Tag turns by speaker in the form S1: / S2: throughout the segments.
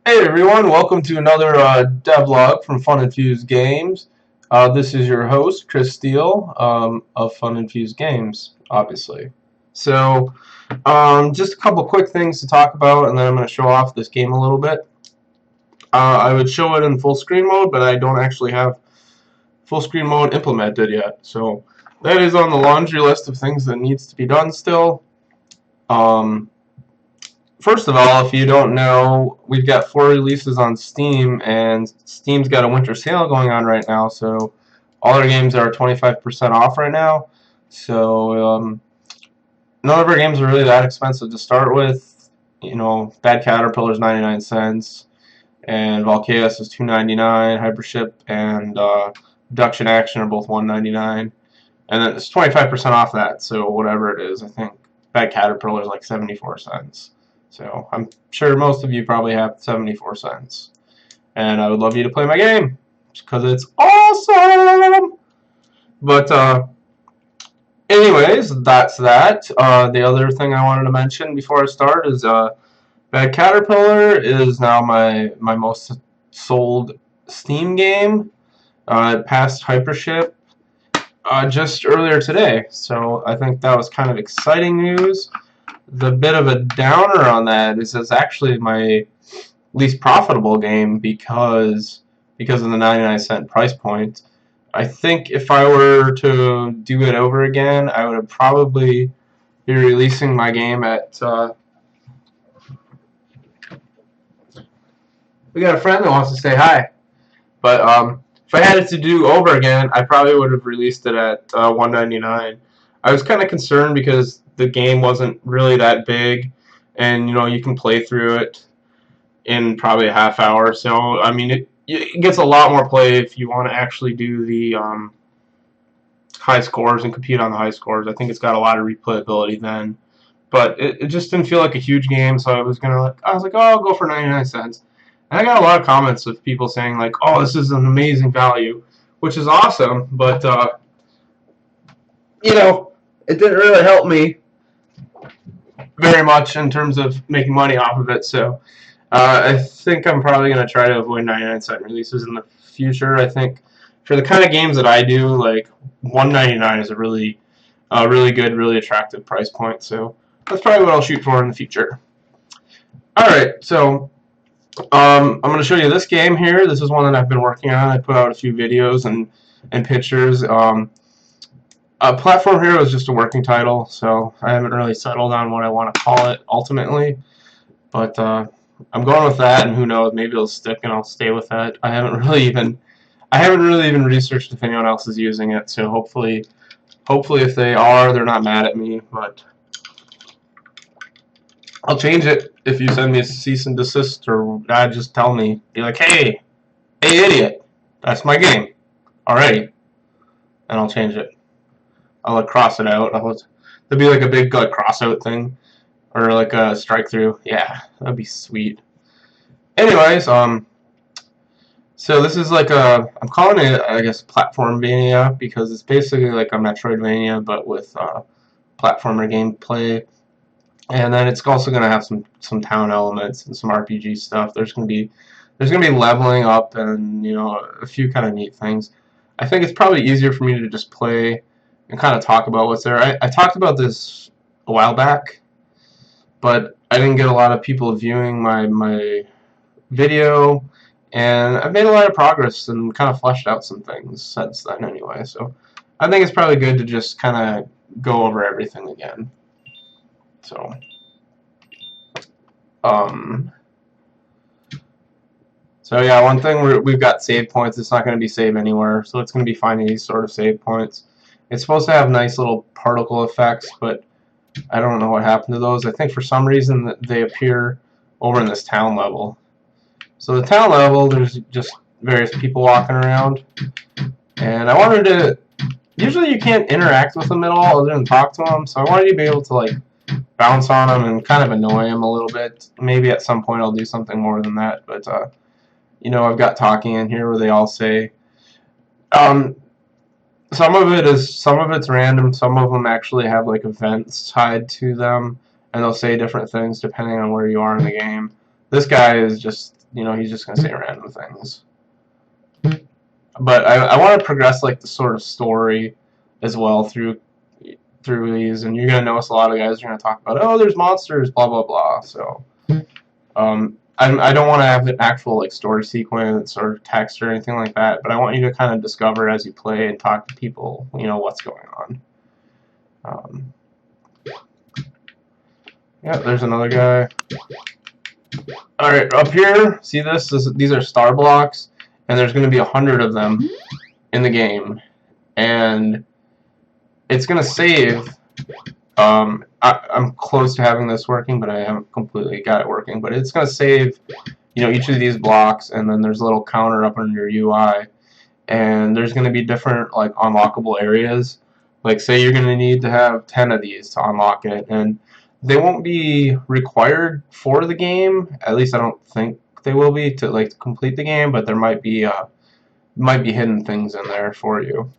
S1: Hey everyone, welcome to another devlog from Fun Infused Games. This is your host, Chris Steele, of Fun Infused Games, obviously. So, just a couple quick things to talk about, and then I'm going to show off this game a little bit. I would show it in full screen mode, but I don't actually have full screen mode implemented yet. So, that is on the laundry list of things that needs to be done still. Um, First of all, if you don't know, we've got 4 releases on Steam, and Steam's got a winter sale going on right now, so all our games are 25% off right now. So none of our games are really that expensive to start with. You know, Bad Caterpillar's 99 cents, and Valkaeus is $2.99. Hypership and Reduction Action are both $1.99, and then it's 25% off that. So whatever it is, I think Bad Caterpillar is like 74 cents. So I'm sure most of you probably have 74 cents. And I would love you to play my game because it's awesome. But anyways, that's that. The other thing I wanted to mention before I start is Bad Caterpillar is now my most sold Steam game. It passed Hypership just earlier today. So I think that was kind of exciting news. The bit of a downer on that is it's actually my least profitable game because of the 99-cent price point. I think if I were to do it over again, I would have probably be releasing my game at we got a friend that wants to say hi. But if I had it to do over again, I probably would have released it at $1.99. I was kind of concerned because the game wasn't really that big, and you know you can play through it in probably a half hour. So I mean, it gets a lot more play if you want to actually do the high scores and compete on the high scores. I think it's got a lot of replayability then, but it just didn't feel like a huge game. So I was like, oh, I'll go for 99 cents. And I got a lot of comments of people saying like, oh, this is an amazing value, which is awesome, but you know, it didn't really help me very much in terms of making money off of it. So I think I'm probably going to try to avoid 99-cent releases in the future. I think for the kind of games that I do, like $1.99 is a really good, really attractive price point. So that's probably what I'll shoot for in the future. All right, so I'm going to show you this game here. This is one that I've been working on. I put out a few videos and pictures. Platform Hero is just a working title, so I haven't really settled on what I want to call it ultimately. But I'm going with that, and who knows, maybe it'll stick and I'll stay with that. I haven't really even researched if anyone else is using it, so hopefully if they are, they're not mad at me, but I'll change it if you send me a cease and desist, or just tell me, be like, hey idiot, that's my game already, and I'll change it. I'll cross it out. There'll be like a big cross out thing, or like a strike through. Yeah, that'd be sweet. Anyways, so this is like I'm calling it, I guess, Platformvania, because it's basically like a Metroidvania but with platformer gameplay. And then it's also going to have some town elements and some RPG stuff. There's going to be leveling up and, you know, a few kind of neat things. I think it's probably easier for me to just play and kind of talk about what's there. I talked about this a while back, but I didn't get a lot of people viewing my video, and I've made a lot of progress and kind of fleshed out some things since then anyway. So I think it's probably good to just kind of go over everything again. So so yeah, one thing we've got save points. It's not going to be save anywhere, so it's going to be finding these sort of save points. It's supposed to have nice little particle effects, but I don't know what happened to those. I think for some reason they appear over in this town level. So the town level, there's just various people walking around, and I wanted to. Usually you can't interact with them at all other than talk to them, so I wanted to be able to like bounce on them and kind of annoy them a little bit. Maybe at some point I'll do something more than that, but you know, I've got talking in here where they all say. Some of it's random. Some of them actually have like events tied to them, and they'll say different things depending on where you are in the game. This guy is just you know, he's just gonna say random things. But I want to progress like the sort of story as well through these, and you're gonna notice a lot of guys are gonna talk about, oh, there's monsters, blah blah blah. So I don't want to have an actual like story sequence or text or anything like that, but I want you to kind of discover as you play and talk to people, you know, what's going on. Yeah, there's another guy. All right, up here, see this? These are star blocks, and there's going to be 100 of them in the game, and it's going to save. I'm close to having this working, but I haven't completely got it working. But it's going to save, you know, each of these blocks, and then there's a little counter up on your UI, and there's going to be different like unlockable areas. Like say you're going to need to have 10 of these to unlock it, and they won't be required for the game. At least I don't think they will be to like complete the game, but there might be hidden things in there for you.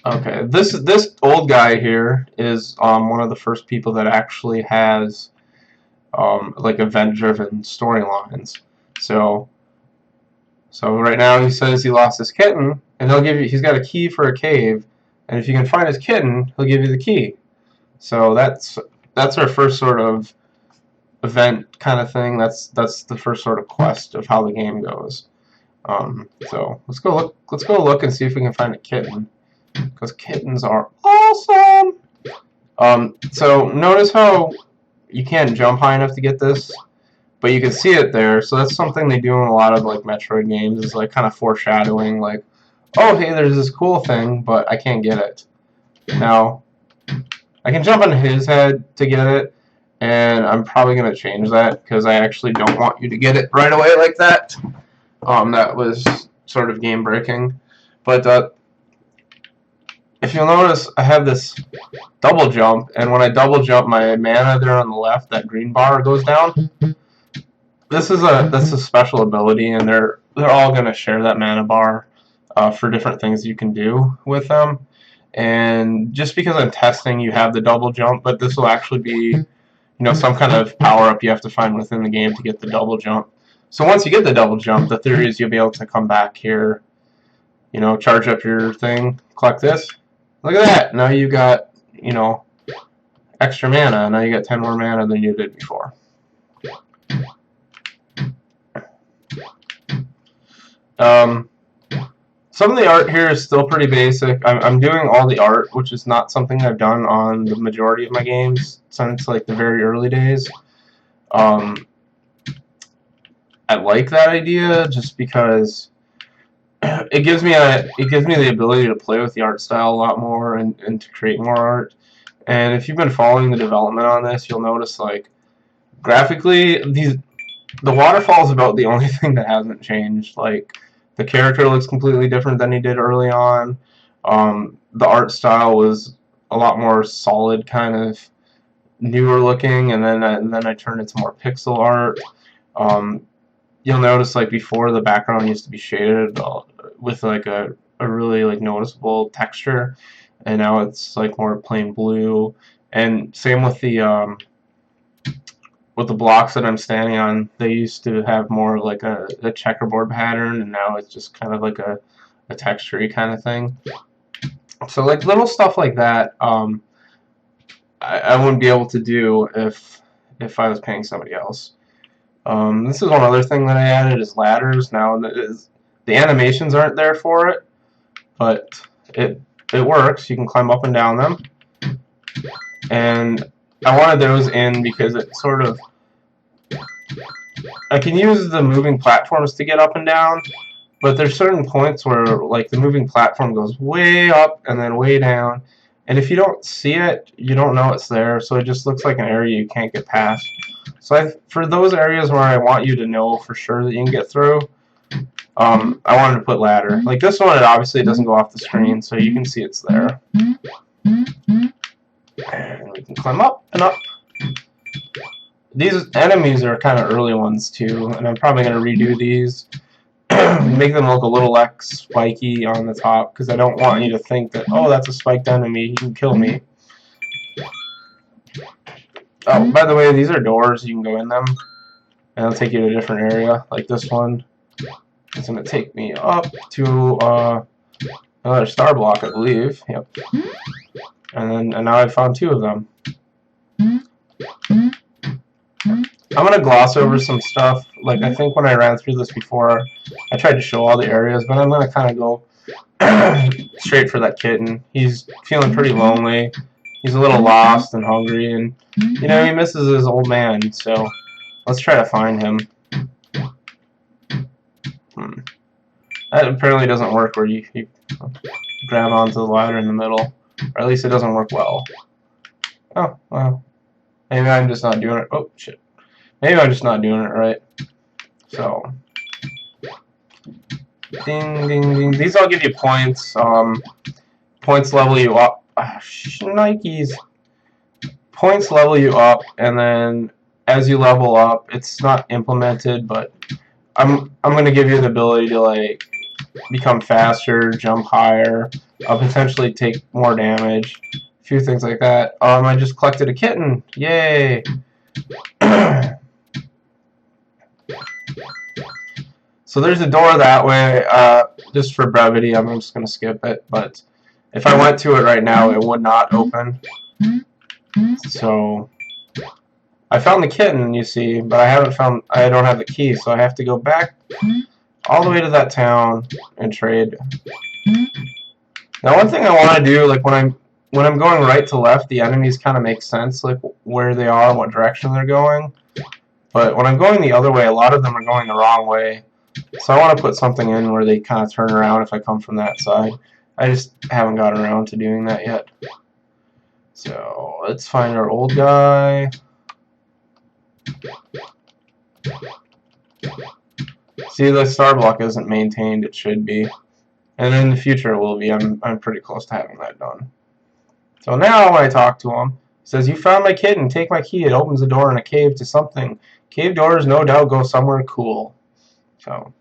S1: Okay, this old guy here is one of the first people that actually has like event-driven storylines. So right now he says he lost his kitten, and he's got a key for a cave, and if you can find his kitten, he'll give you the key. So that's our first sort of event kind of thing. That's the first sort of quest of how the game goes. So let's go look and see if we can find a kitten, because kittens are awesome. So notice how you can't jump high enough to get this, but you can see it there. So that's something they do in a lot of like Metroid games, is like kind of foreshadowing, like, oh hey, there's this cool thing, but I can't get it. Now I can jump on his head to get it, and I'm probably going to change that because I actually don't want you to get it right away like that. That was sort of game breaking. But if you'll notice, I have this double jump, and when I double jump, my mana there on the left, that green bar, goes down. That's a special ability, and they're all going to share that mana bar for different things you can do with them. And just because I'm testing, you have the double jump, but this will actually be, you know, some kind of power up you have to find within the game to get the double jump. So once you get the double jump, the theory is you'll be able to come back here, you know, charge up your thing, collect this. Look at that! Now you got, you know, extra mana. Now you got 10 more mana than you did before. Some of the art here is still pretty basic. I'm doing all the art, which is not something I've done on the majority of my games since like the very early days. I like that idea just because it gives me the ability to play with the art style a lot more and to create more art. And if you've been following the development on this, you'll notice like graphically the waterfall is about the only thing that hasn't changed. Like, the character looks completely different than he did early on. The art style was a lot more solid, kind of newer looking, and then I turned it to more pixel art. You'll notice like before the background used to be shaded with like a really like noticeable texture, and now it's like more plain blue. And same with the blocks that I'm standing on. They used to have more like a checkerboard pattern, and now it's just kind of like a texture-y kind of thing. So like little stuff like that, I wouldn't be able to do if I was paying somebody else. This is one other thing that I added is ladders. Now the animations aren't there for it, but it works. You can climb up and down them, and I wanted those in because it sort of, I can use the moving platforms to get up and down, but there's certain points where like the moving platform goes way up and then way down, and if you don't see it, you don't know it's there, so it just looks like an area you can't get past. So for those areas where I want you to know for sure that you can get through, I wanted to put ladder. Like this one, it obviously doesn't go off the screen, so you can see it's there. And we can climb up and up. These enemies are kind of early ones too, and I'm probably going to redo these. Make them look a little less spiky on the top, because I don't want you to think that, oh, that's a spiked enemy, he can kill me. Oh, by the way, these are doors, you can go in them. and it'll take you to a different area. Like this one, it's going to take me up to another star block, I believe. Yep. And now I found 2 of them. I'm going to gloss over some stuff. Like, I think when I ran through this before, I tried to show all the areas, but I'm going to kind of go straight for that kitten. He's feeling pretty lonely. He's a little lost and hungry, and, you know, he misses his old man, so let's try to find him. That apparently doesn't work where you grab onto the ladder in the middle, or at least it doesn't work well. Oh, well. Maybe I'm just not doing it. Oh, shit. Maybe I'm just not doing it right. So, ding, ding, ding. These all give you points. Points level you up. Nikes. Points level you up, and then as you level up, it's not implemented, but I'm gonna give you the ability to like become faster, jump higher, potentially take more damage, a few things like that. I just collected a kitten. Yay! So there's a door that way. Just for brevity, I'm just going to skip it. But if I went to it right now, it would not open. So I found the kitten, you see, but I don't have the key, so I have to go back all the way to that town and trade. Now, one thing I want to do, like when I'm going right to left, the enemies kind of make sense, like where they are, what direction they're going. But when I'm going the other way, a lot of them are going the wrong way. So I want to put something in where they kind of turn around if I come from that side. I just haven't gotten around to doing that yet. So let's find our old guy. See, the star block isn't maintained. It should be. And in the future it will be. I'm pretty close to having that done. So now when I talk to him, he says, "You found my kitten. Take my key. It opens the door in a cave to something. Cave doors no doubt go somewhere cool." So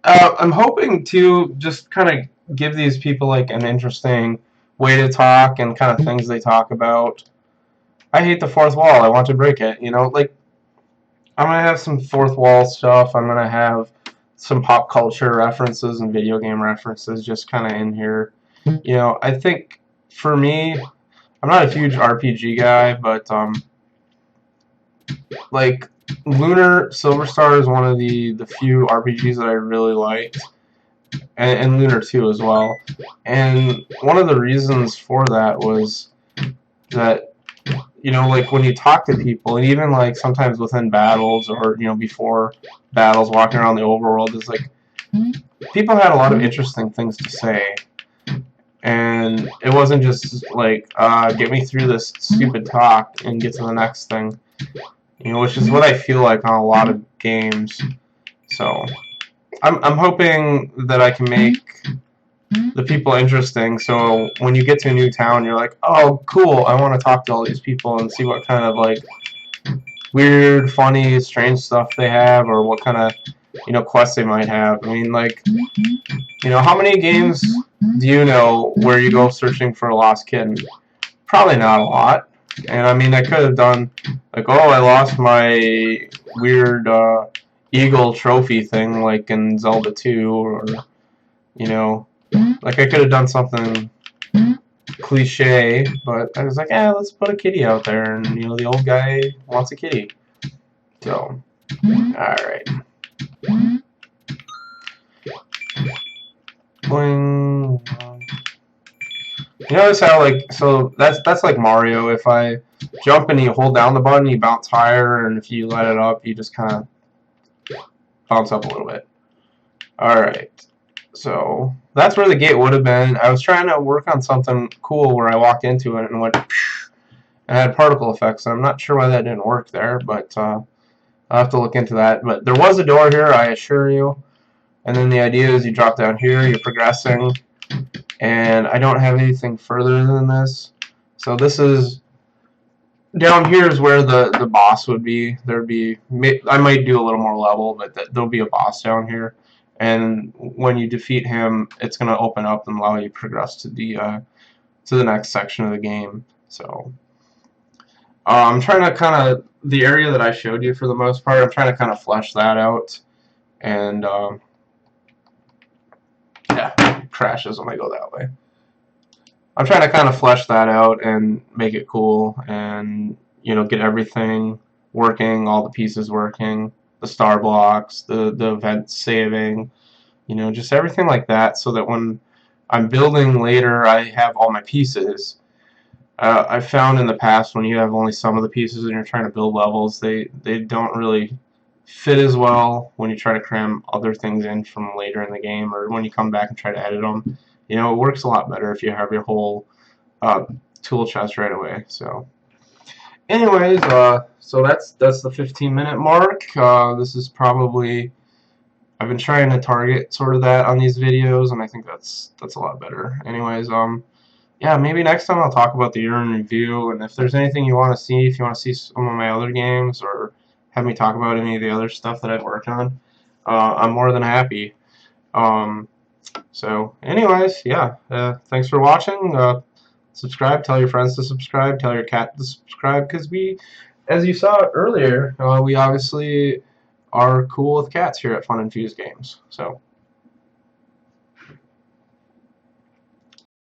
S1: I'm hoping to just kind of give these people like an interesting way to talk and kind of things they talk about. I hate the fourth wall. I want to break it. You know, like I'm gonna have some fourth wall stuff. I'm gonna have some pop culture references and video game references just kind of in here. You know, I think for me, I'm not a huge RPG guy, but like Lunar Silver Star is one of the few RPGs that I really liked, and Lunar 2 as well. And one of the reasons for that was that, you know, like when you talk to people, and even like sometimes within battles or, you know, before battles, walking around the overworld, is like people had a lot of interesting things to say. And it wasn't just like, get me through this stupid talk and get to the next thing. You know, which is what I feel like on a lot of games. So I'm hoping that I can make the people interesting, so when you get to a new town, you're like, oh, cool, I want to talk to all these people and see what kind of, like, weird, funny, strange stuff they have, or what kind of, you know, quests they might have. I mean, like, you know, how many games do you know where you go searching for a lost kitten? Probably not a lot. And, I mean, I could have done, like, oh, I lost my weird eagle trophy thing, like in Zelda 2, or, you know, like I could have done something cliche, but I was like, let's put a kitty out there, and, you know, the old guy wants a kitty. So, alright. Boing. You notice how, like, so that's like Mario. If I jump and you hold down the button, you bounce higher, and if you let it up, you just kind of bounce up a little bit. Alright. So that's where the gate would have been. I was trying to work on something cool where I walked into it and went and had particle effects. I'm not sure why that didn't work there, but I'll have to look into that. But there was a door here, I assure you. And then the idea is you drop down here, you're progressing, and I don't have anything further than this. So this is down here is where the boss would be. There'd be, I might do a little more level, but there'll be a boss down here. And when you defeat him, it's going to open up and allow you to progress to the next section of the game. So I'm trying to kind of, the area that I showed you for the most part, I'm trying to kind of flesh that out. And yeah, it crashes when I go that way. I'm trying to kind of flesh that out and make it cool and, you know, get everything working, all the pieces working, the star blocks, the event saving, you know, just everything like that, so that when I'm building later, I have all my pieces. I've found in the past when you have only some of the pieces and you're trying to build levels, they don't really fit as well when you try to cram other things in from later in the game, or when you come back and try to edit them. You know, it works a lot better if you have your whole uh, tool chest right away. So, anyways, so that's the 15-minute mark. This is probably, I've been trying to target sort of that on these videos, and I think that's a lot better. Anyways, yeah, maybe next time I'll talk about the year in review, and if there's anything you want to see, if you want to see some of my other games, or have me talk about any of the other stuff that I've worked on, I'm more than happy. Um, so, anyways, yeah, thanks for watching. Subscribe, tell your friends to subscribe, tell your cat to subscribe, because we, as you saw earlier, we obviously are cool with cats here at Fun Infused Games. So.